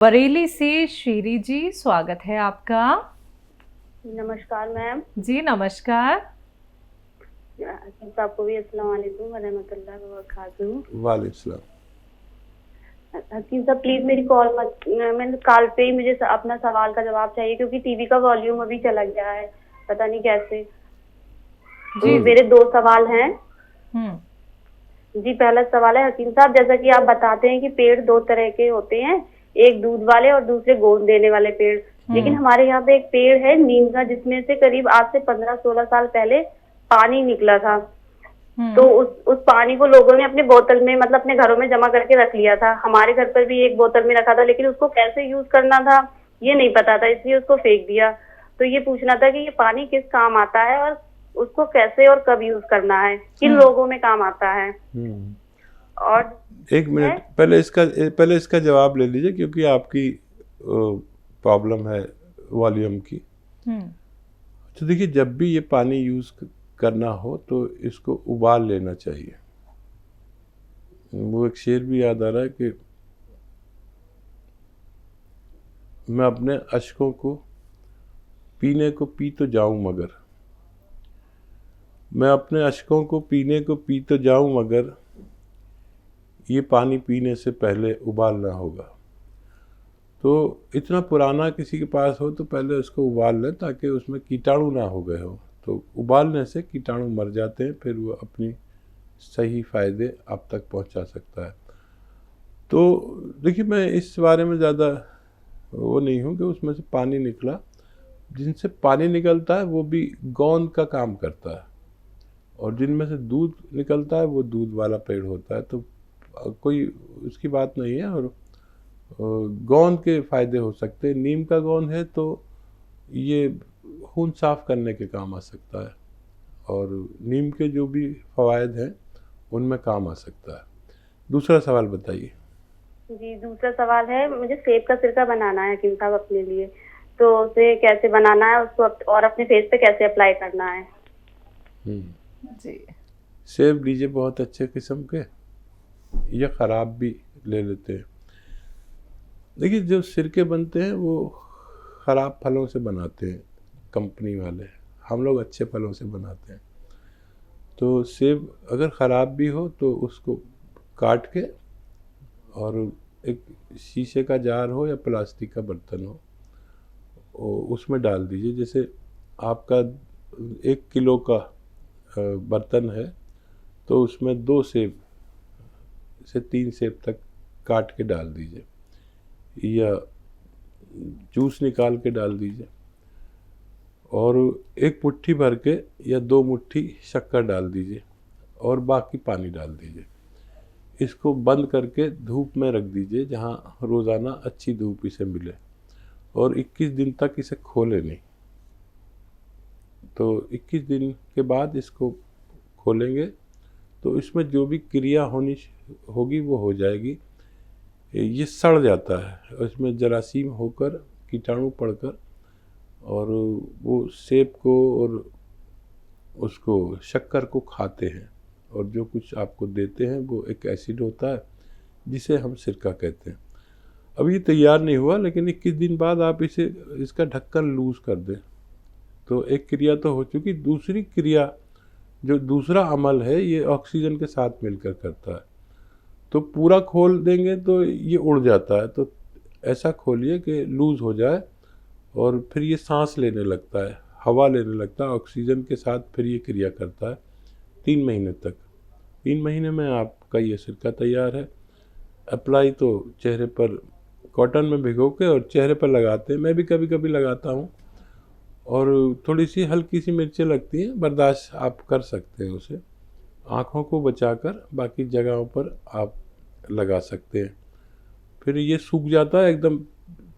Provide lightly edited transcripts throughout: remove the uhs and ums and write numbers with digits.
बरेली से श्रीरी जी, स्वागत है आपका। नमस्कार मैम। जी नमस्कार। आपको भी अस्सलाम वालेकुम व रहमतुल्लाहि व बरकातहू। वालेकुम सलाम। हकीम साहब प्लीज मेरी कॉल मत, मैंने कॉल पे ही मुझे अपना सवाल का जवाब चाहिए क्योंकि टीवी का वॉल्यूम अभी चला गया है, पता नहीं कैसे। जी मेरे दो सवाल हैं। हम्म। जी पहला सवाल है हकीम साहब, जैसा कि आप बताते हैं कि पेड़ दो तरह के होते हैं, एक दूध वाले और दूसरे गोंद देने वाले पेड़। लेकिन हमारे यहाँ पे एक पेड़ है नीम का, जिसमें से करीब आज से 15-16 साल पहले पानी निकला था। तो उस पानी को लोगों ने अपने बोतल में, मतलब अपने घरों में जमा करके रख लिया था। हमारे घर पर भी एक बोतल में रखा था, लेकिन उसको कैसे यूज करना था ये नहीं पता था, इसलिए उसको फेंक दिया। तो ये पूछना था कि ये पानी किस काम आता है और उसको कैसे और कब यूज करना है, किन लोगों में काम आता है। और एक मिनट पहले इसका जवाब ले लीजिए, क्योंकि आपकी प्रॉब्लम है वॉल्यूम की। तो देखिए, जब भी ये पानी यूज करना हो तो इसको उबाल लेना चाहिए। वो एक शेर भी याद आ रहा है कि मैं अपने अश्कों को पीने को पी तो जाऊं मगर, मैं अपने अश्कों को पीने को पी तो जाऊं मगर, ये पानी पीने से पहले उबालना होगा। तो इतना पुराना किसी के पास हो तो पहले उसको उबाल लें, ताकि उसमें कीटाणु ना हो गए हो। तो उबालने से कीटाणु मर जाते हैं, फिर वो अपनी सही फ़ायदे आप तक पहुंचा सकता है। तो देखिए, मैं इस बारे में ज़्यादा वो नहीं हूँ कि उसमें से पानी निकला। जिनसे पानी निकलता है वो भी गोंद का काम करता है, और जिनमें से दूध निकलता है वो दूध वाला पेड़ होता है। तो कोई उसकी बात नहीं है। और गोंद के फ़ायदे हो सकते हैं। नीम का गोंद है तो ये खून साफ़ करने के काम आ सकता है, और नीम के जो भी फ़वाइद हैं उनमें काम आ सकता है। दूसरा सवाल बताइए। जी दूसरा सवाल है, मुझे सेब का सिरका बनाना है हकीम साहब अपने लिए, तो उसे कैसे बनाना है उसको, और अपने फेस पे कैसे अप्लाई करना है। जी सेब लीजिए बहुत अच्छे किस्म के, या ख़राब भी ले लेते हैं। देखिए, जो सिरके बनते हैं वो ख़राब फलों से बनाते हैं कंपनी वाले, हम लोग अच्छे फलों से बनाते हैं। तो सेब अगर ख़राब भी हो तो उसको काट के, और एक शीशे का जार हो या प्लास्टिक का बर्तन हो, उसमें डाल दीजिए। जैसे आपका 1 किलो का बर्तन है तो उसमें 2 सेब से 3 सेब तक काट के डाल दीजिए, या जूस निकाल के डाल दीजिए, और 1 मुट्ठी भर के या 2 मुट्ठी शक्कर डाल दीजिए, और बाकी पानी डाल दीजिए। इसको बंद करके धूप में रख दीजिए, जहाँ रोज़ाना अच्छी धूप इसे मिले, और 21 दिन तक इसे खोले नहीं। तो 21 दिन के बाद इसको खोलेंगे तो इसमें जो भी क्रिया होगी वो हो जाएगी। ये सड़ जाता है, उसमें जरासीम होकर, कीटाणु पड़कर, और वो सेब को और उसको शक्कर को खाते हैं, और जो कुछ आपको देते हैं वो एक एसिड होता है जिसे हम सिरका कहते हैं। अब ये तैयार नहीं हुआ, लेकिन 21 दिन बाद आप इसका ढक्कन लूज कर दें तो एक क्रिया तो हो चुकी। दूसरी क्रिया, जो दूसरा अमल है, ये ऑक्सीजन के साथ मिलकर करता है। तो पूरा खोल देंगे तो ये उड़ जाता है। तो ऐसा खोलिए कि लूज़ हो जाए, और फिर ये सांस लेने लगता है, हवा लेने लगता है ऑक्सीजन के साथ। फिर ये क्रिया करता है 3 महीने तक। 3 महीने में आपका ये सिरका तैयार है। अप्लाई तो चेहरे पर कॉटन में भिगो के और चेहरे पर लगाते हैं, मैं भी कभी कभी लगाता हूँ। और थोड़ी सी हल्की सी मिर्चें लगती हैं, बर्दाश्त आप कर सकते हैं उसे। आँखों को बचाकर बाकी जगहों पर आप लगा सकते हैं। फिर ये सूख जाता है एकदम,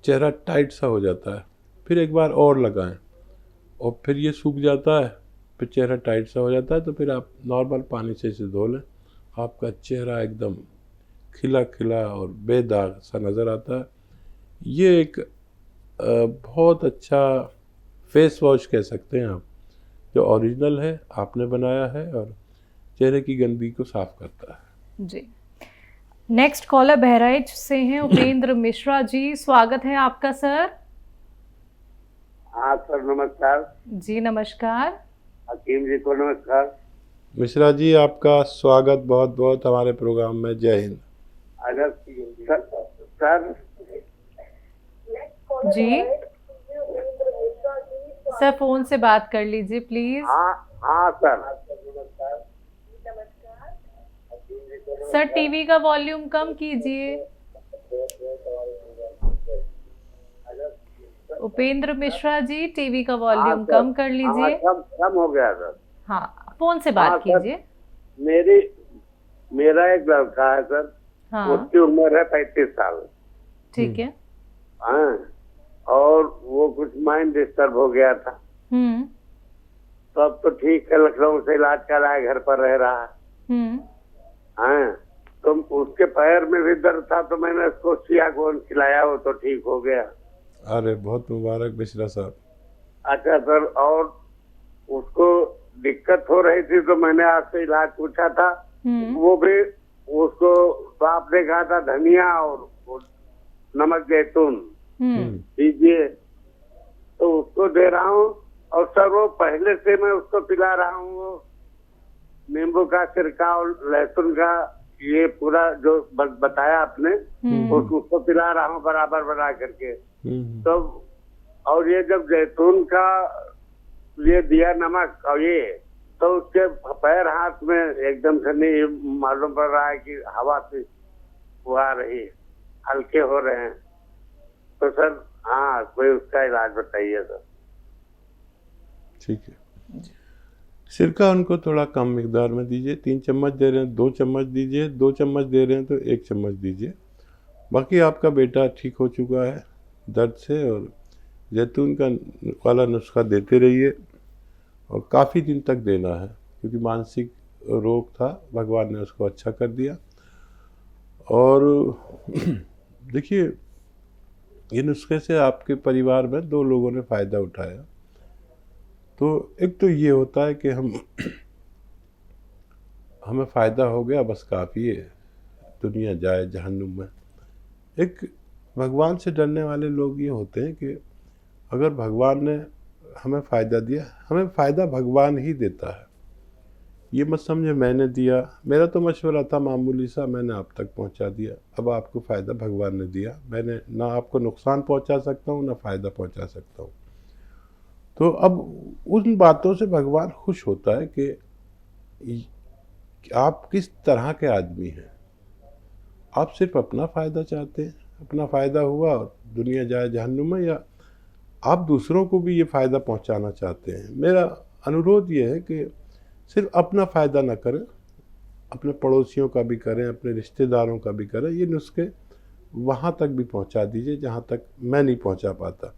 चेहरा टाइट सा हो जाता है। फिर एक बार और लगाएं, और फिर ये सूख जाता है, फिर चेहरा टाइट सा हो जाता है। तो फिर आप नॉर्मल पानी से इसे धो लें, आपका चेहरा एकदम खिला खिला और बेदाग सा नज़र आता है। ये एक बहुत अच्छा फेस वॉश कह सकते हैं आप, जो ओरिजिनल है, आपने बनाया है, और चेहरे की गंदगी को साफ करता है। जी नेक्स्ट कॉलर बहराइच से हैं उपेंद्र मिश्रा जी, स्वागत है आपका सर। हाँ सर, नमस्कार। जी नमस्कार। हकीम जी को नमस्कार। मिश्रा जी, आपका स्वागत बहुत बहुत हमारे प्रोग्राम में। जय हिंद। अगर सर जी सर फोन से बात कर लीजिए प्लीज। हाँ सर। सर टीवी का वॉल्यूम कम कीजिए। उपेंद्र मिश्रा जी, टीवी का वॉल्यूम कम कर लीजिए। कम हो गया सर। हाँ, फोन से बात कीजिए। मेरा एक लड़का है सर। हाँ, उसकी उम्र है 35 साल। ठीक है। हाँ, और वो कुछ माइंड डिस्टर्ब हो गया था। तो अब तो ठीक है, लखनऊ से इलाज कराया, घर पर रह रहा है। हाँ, तो उसके पैर में भी दर्द था, तो मैंने उसको सियागोन खिलाया, वो तो ठीक हो गया। अरे बहुत मुबारक मिश्रा साहब। अच्छा सर, और उसको दिक्कत हो रही थी तो मैंने आपसे इलाज पूछा था। वो भी उसको तो आपने कहा था धनिया और नमक जैतून दीजिए, तो उसको दे रहा हूँ। और सर वो पहले से मैं उसको पिला रहा हूँ, वो नींबू का छिड़काव, लहसुन का, ये पूरा जो बताया आपने, उसको पिला रहा हूँ बराबर बना करके। तो और ये जब जैतून का ये दिया नमक और ये, तो उसके पैर हाथ में एकदम से नहीं मालूम पड़ रहा है कि हवा से वो आ रही है, हल्के हो रहे हैं। तो सर हाँ, कोई उसका इलाज बताइए सर। ठीक है। सिरका उनको थोड़ा कम मिकदार में दीजिए। 3 चम्मच दे रहे हैं 2 चम्मच दीजिए, 2 चम्मच दे रहे हैं तो 1 चम्मच दीजिए। बाकी आपका बेटा ठीक हो चुका है दर्द से, और जैतून का वाला नुस्खा देते रहिए, और काफ़ी दिन तक देना है, क्योंकि मानसिक रोग था, भगवान ने उसको अच्छा कर दिया। और देखिए, ये नुस्खे से आपके परिवार में 2 लोगों ने फ़ायदा उठाया। तो एक तो ये होता है कि हमें फ़ायदा हो गया, बस काफ़ी है, दुनिया जाए जहन्नुम में। एक भगवान से डरने वाले लोग ये होते हैं कि अगर भगवान ने हमें फ़ायदा दिया, हमें फ़ायदा भगवान ही देता है। ये मत समझे मैंने दिया, मेरा तो मशवरा था मामूली सा, मैंने आप तक पहुंचा दिया। अब आपको फ़ायदा भगवान ने दिया, मैंने ना आपको नुकसान पहुंचा सकता हूं ना फ़ायदा पहुंचा सकता हूं। तो अब उन बातों से भगवान खुश होता है कि आप किस तरह के आदमी हैं। आप सिर्फ अपना फ़ायदा चाहते हैं, अपना फ़ायदा हुआ और दुनिया जाए जहन्नुम में, या आप दूसरों को भी ये फ़ायदा पहुंचाना चाहते हैं। मेरा अनुरोध ये है कि सिर्फ अपना फ़ायदा ना करें, अपने पड़ोसियों का भी करें, अपने रिश्तेदारों का भी करें। ये नुस्खे वहाँ तक भी पहुँचा दीजिए जहाँ तक मैं नहीं पहुँचा पाता।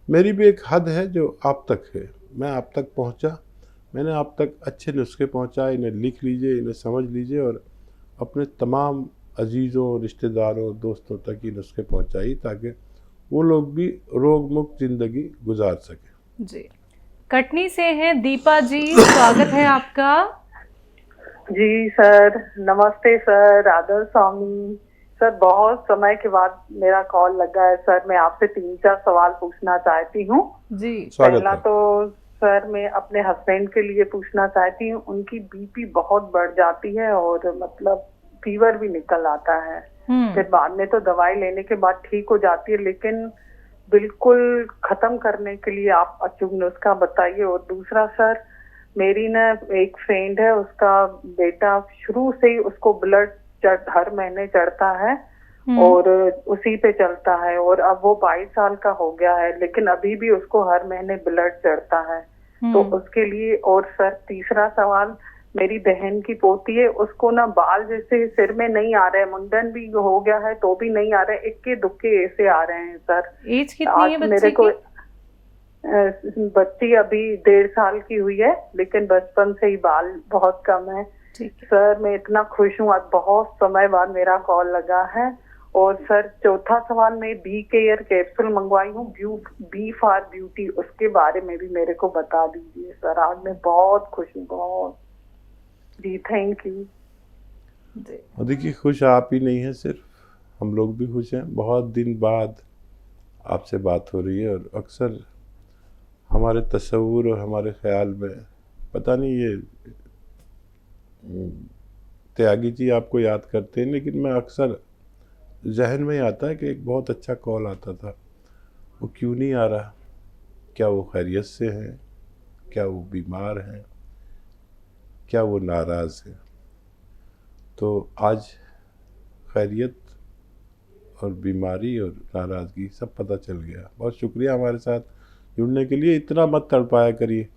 मेरी भी एक हद है जो आप तक है, मैं आप तक पहुँचा, मैंने आप तक अच्छे नुस्खे पहुँचाए। इन्हें लिख लीजिए, इन्हें समझ लीजिए, और अपने तमाम अजीज़ों, रिश्तेदारों, दोस्तों तक ये नुस्खे पहुँचाइए, ताकि वो लोग भी रोग मुक्त ज़िंदगी गुजार सकें। जी, कटनी से हैं दीपा जी, स्वागत है आपका। जी सर, नमस्ते सर, आदर स्वामी। सर बहुत समय के बाद मेरा कॉल लगा है सर, मैं आपसे 3-4 सवाल पूछना चाहती हूँ। जी, पहला तो सर मैं अपने हस्बैंड के लिए पूछना चाहती हूँ, उनकी बीपी बहुत बढ़ जाती है और मतलब फीवर भी निकल आता है। फिर बाद में तो दवाई लेने के बाद ठीक हो जाती है, लेकिन बिल्कुल खत्म करने के लिए आप अचूक नुस्खा बताइए। और दूसरा सर, मेरी ना एक फ्रेंड है, उसका बेटा शुरू से ही उसको ब्लड हर महीने चढ़ता है और उसी पे चलता है, और अब वो 22 साल का हो गया है, लेकिन अभी भी उसको हर महीने ब्लड चढ़ता है। तो उसके लिए। और सर तीसरा सवाल, मेरी बहन की पोती है, उसको ना बाल जैसे सिर में नहीं आ रहे, मुंडन भी हो गया है तो भी नहीं आ रहे, इक्के दुक्के ऐसे आ रहे हैं सर। एज कितनी है बच्ची की? बच्ची अभी 1.5 साल की हुई है, लेकिन बचपन से ही बाल बहुत कम है। सर मैं इतना खुश हूँ, आज बहुत समय बाद मेरा कॉल लगा है। और सर चौथा सवाल, मैं बी केयर कैप्सूल मंगवाई हूँ, बी फॉर ब्यूटी, उसके बारे में भी मेरे को बता दीजिए सर। आज मैं बहुत खुश हूँ, बहुत। जी थैंक यू। जी। और देखिए खुश आप ही नहीं हैं, सिर्फ हम लोग भी खुश हैं। बहुत दिन बाद आपसे बात हो रही है और अक्सर हमारे तस्वुर और हमारे ख्याल में, पता नहीं ये त्यागी जी आपको याद करते हैं, लेकिन मैं अक्सर जहन में ही आता है कि एक बहुत अच्छा कॉल आता था, वो क्यों नहीं आ रहा, क्या वो खैरियत से हैं, क्या वो बीमार हैं, क्या वो नाराज़ हैं। तो आज खैरियत और बीमारी और नाराज़गी सब पता चल गया। बहुत शुक्रिया हमारे साथ जुड़ने के लिए। इतना मत तड़पाया करिए,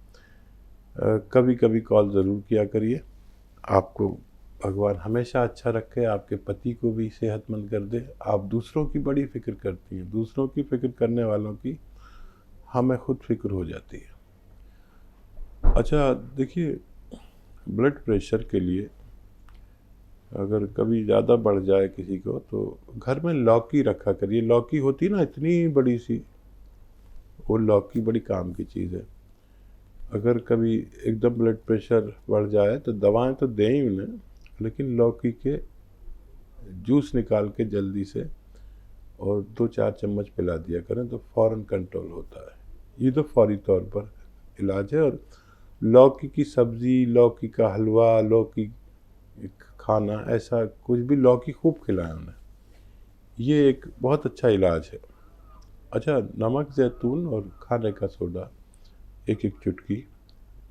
कभी कभी कॉल ज़रूर किया करिए। आपको भगवान हमेशा अच्छा रखे, आपके पति को भी सेहतमंद कर दे। आप दूसरों की बड़ी फ़िक्र करती हैं, दूसरों की फ़िक्र करने वालों की हमें खुद फ़िक्र हो जाती है। अच्छा देखिए, ब्लड प्रेशर के लिए अगर कभी ज़्यादा बढ़ जाए किसी को तो घर में लौकी रखा करिए। लौकी होती ना इतनी बड़ी सी, वो लौकी बड़ी काम की चीज़ है। अगर कभी एकदम ब्लड प्रेशर बढ़ जाए तो दवाएं तो दें ही उन्हें, लेकिन लौकी के जूस निकाल के जल्दी से और 2-4 चम्मच पिला दिया करें तो फ़ौरन कंट्रोल होता है। ये तो फौरी तौर पर इलाज है। और लौकी की सब्ज़ी, लौकी का हलवा, लौकी खाना, ऐसा कुछ भी, लौकी खूब खिलाएं उन्हें, ये एक बहुत अच्छा इलाज है। अच्छा, नमक, जैतून और खाने का सोडा 1-1 चुटकी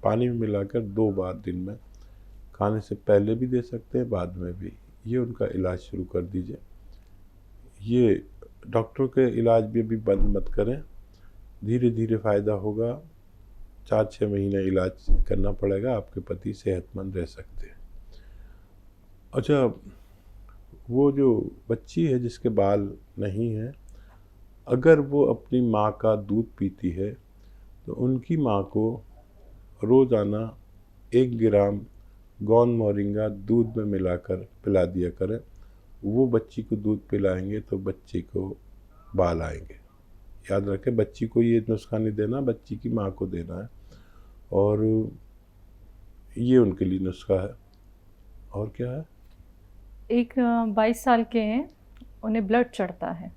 पानी में मिलाकर 2 बार दिन में, खाने से पहले भी दे सकते हैं, बाद में भी, ये उनका इलाज शुरू कर दीजिए। ये डॉक्टरों के इलाज भी अभी बंद मत करें, धीरे धीरे फ़ायदा होगा। 4-6 महीने इलाज करना पड़ेगा, आपके पति सेहतमंद रह सकते हैं। अच्छा, वो जो बच्ची है जिसके बाल नहीं हैं, अगर वो अपनी माँ का दूध पीती है तो उनकी माँ को रोज़ाना 1 ग्राम गौन मोरिंगा दूध में मिलाकर पिला दिया करें। वो बच्ची को दूध पिलाएंगे तो बच्चे को बाल आएंगे। याद रखें, बच्ची को ये नुस्खा नहीं देना, बच्ची की माँ को देना है, और ये उनके लिए नुस्खा है। और क्या है? एक 22 साल के हैं, उन्हें ब्लड चढ़ता है।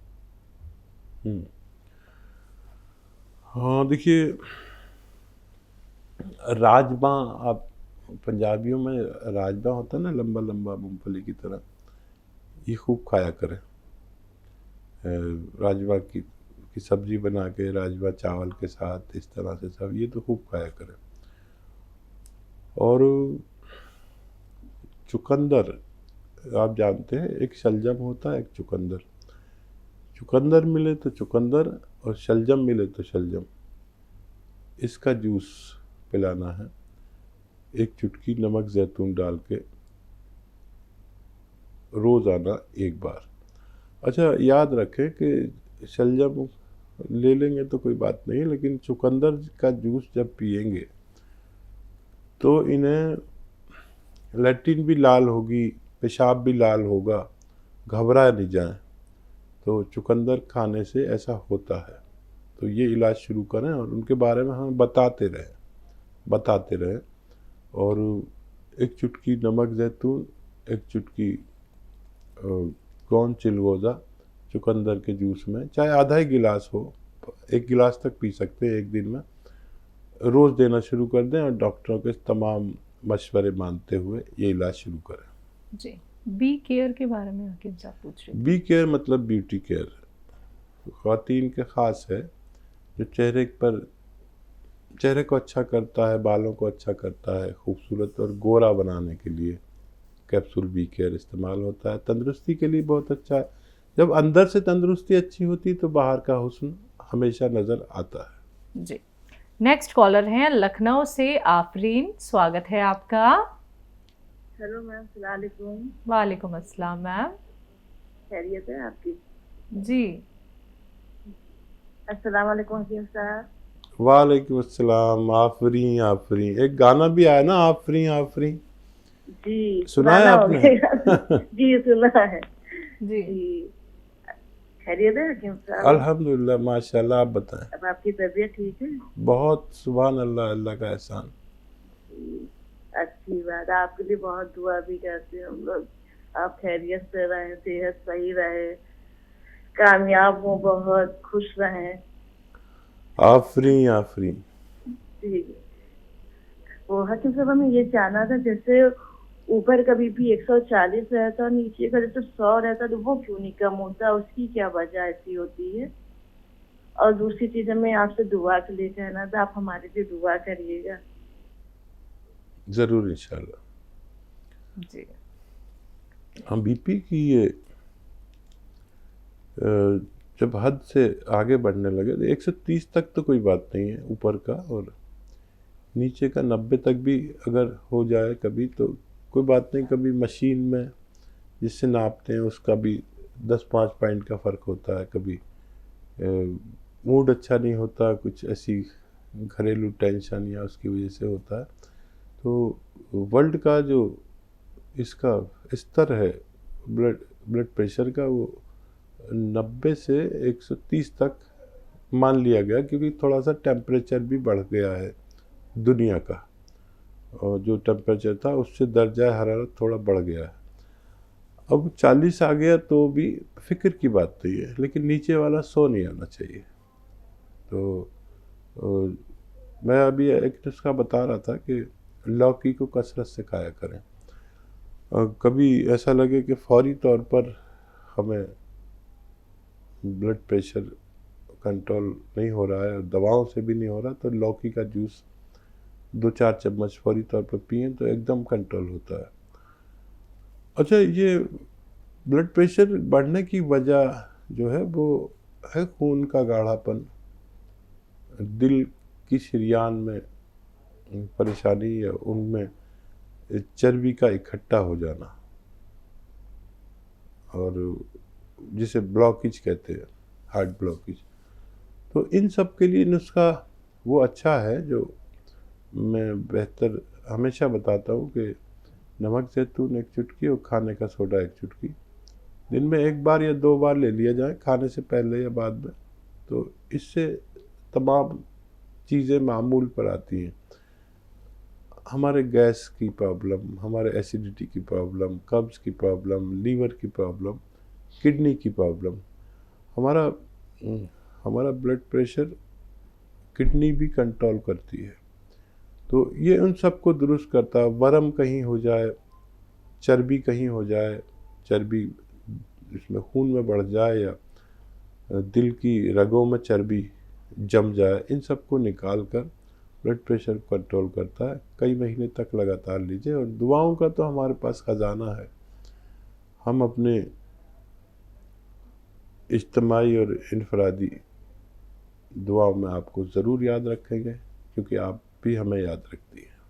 हाँ देखिए, राजमा, आप पंजाबियों में राजमा होता है ना, लंबा लंबा मूंगफली की तरह, ये खूब खाया करें। राजमा की सब्जी बना के, राजमा चावल के साथ, इस तरह से सब, ये तो खूब खाया करें। और चुकंदर, आप जानते हैं, एक शलजम होता है, एक चुकंदर। चुकंदर मिले तो चुकंदर और शलजम मिले तो शलजम, इसका जूस पिलाना है 1 चुटकी नमक जैतून डाल के, रोज़ाना 1 बार। अच्छा, याद रखें कि शलजम ले लेंगे तो कोई बात नहीं, लेकिन चुकंदर का जूस जब पिएंगे तो इन्हें लैट्रिन भी लाल होगी, पेशाब भी लाल होगा, घबरा नहीं जाएं। तो चुकंदर खाने से ऐसा होता है, तो ये इलाज शुरू करें और उनके बारे में हम बताते रहें। और 1 चुटकी नमक जैतून, 1 चुटकी गौन चिलगोज़ा चुकंदर के जूस में, चाहे आधा ही गिलास हो, 1 गिलास तक पी सकते हैं 1 दिन में, रोज़ देना शुरू कर दें और डॉक्टरों के तमाम मशवरे मानते हुए ये इलाज शुरू करें। जी। बी केयर के बारे में हकीम साहब पूछ रहे थे। बी केयर मतलब ब्यूटी केयर, ख़वातीन के ख़ास है, जो चेहरे को अच्छा करता है, बालों को अच्छा करता है, खूबसूरत और गोरा बनाने के लिए कैप्सूल बी केयर इस्तेमाल होता है। तंदुरुस्ती के लिए बहुत अच्छा है। जब अंदर से तंदुरुस्ती अच्छी होती तो बाहर का हुस्न हमेशा नज़र आता है। जी। नेक्स्ट कॉलर हैं लखनऊ से आफरीन, स्वागत है आपका। हेलो मैम, अस्सलाम वालेकुम। वालेकुम अस्सलाम मैम। खैरियत है आपकी? जी। अस्सलाम वालेकुम हकीम साहब। वालेकुम अस्सलाम। आफरीन, एक गाना भी आया ना, आफरीन। जी, सुना है आपने? जी सुना है। जी। खैरियत है हकीम साहब? अल्हम्दुलिल्लाह, माशाल्लाह। आप बताएं। अब आपकी तबीयत ठीक है? बहुत, सुभान अल्लाह, अल्लाह का एहसान। अच्छी बात, आपके लिए बहुत दुआ भी करते हैं हम लोग। आप खैरियत से रहें, सेहत सही रहे, कामयाब हो, बहुत खुश रहें। आफरीन आफरीन। जी। वो हकीम साहब हमें ये जानना था, जैसे ऊपर का बीपी 140 रहता और नीचे का जैसे 100 रहता, तो वो क्यों नहीं कम होता, उसकी क्या वजह ऐसी होती है? और दूसरी चीज हमें आपसे दुआ के लिए कहना था, आप हमारे लिए दुआ करिएगा। ज़रूर इंशाल्लाह। जी। हम बीपी की ये जब हद से आगे बढ़ने लगे तो 130 तक तो कोई बात नहीं है ऊपर का, और नीचे का 90 तक भी अगर हो जाए कभी तो कोई बात नहीं। कभी मशीन में जिससे नापते हैं उसका भी 10-5 पॉइंट का फ़र्क होता है। कभी मूड अच्छा नहीं होता, कुछ ऐसी घरेलू टेंशन या उसकी वजह से होता है। तो वर्ल्ड का जो इसका स्तर है ब्लड प्रेशर का, वो 90 से 130 तक मान लिया गया, क्योंकि थोड़ा सा टेम्परेचर भी बढ़ गया है दुनिया का, और जो टेम्परेचर था उससे दर्जा हरारत थोड़ा बढ़ गया है। अब 40 आ गया तो भी फिक्र की बात नहीं है, लेकिन नीचे वाला 100 नहीं आना चाहिए। तो मैं अभी एक नुस्खा बता रहा था कि लौकी को कसरत से खाया करें। और कभी ऐसा लगे कि फौरी तौर पर हमें ब्लड प्रेशर कंट्रोल नहीं हो रहा है और दवाओं से भी नहीं हो रहा, तो लौकी का जूस 2-4 चम्मच फौरी तौर पर पिएं तो एकदम कंट्रोल होता है। अच्छा, ये ब्लड प्रेशर बढ़ने की वजह जो है वो है खून का गाढ़ापन, दिल की शरियान में परेशानी या उनमें चर्बी का इकट्ठा हो जाना, और जिसे ब्लॉकेज कहते हैं, हार्ट ब्लॉकेज। तो इन सब के लिए नुस्खा वो अच्छा है जो मैं बेहतर हमेशा बताता हूँ कि नमक ज़ैतून 1 चुटकी और खाने का सोडा 1 चुटकी दिन में 1 बार या 2 बार ले लिया जाए, खाने से पहले या बाद में। तो इससे तमाम चीज़ें मामूल पर आती हैं। हमारे गैस की प्रॉब्लम, हमारे एसिडिटी की प्रॉब्लम, कब्ज़ की प्रॉब्लम, लीवर की प्रॉब्लम, किडनी की प्रॉब्लम, हमारा ब्लड प्रेशर किडनी भी कंट्रोल करती है। तो ये उन सब को दुरुस्त करता है। वरम कहीं हो जाए, चर्बी कहीं हो जाए, चर्बी इसमें खून में बढ़ जाए या दिल की रगों में चर्बी जम जाए, इन सब को निकाल कर ब्लड प्रेशर कंट्रोल करता है। कई महीने तक लगातार लीजिए, और दुआओं का तो हमारे पास खजाना है। हम अपने इज्तिमाई और इनफरादी दुआओं में आपको ज़रूर याद रखेंगे, क्योंकि आप भी हमें याद रखती हैं।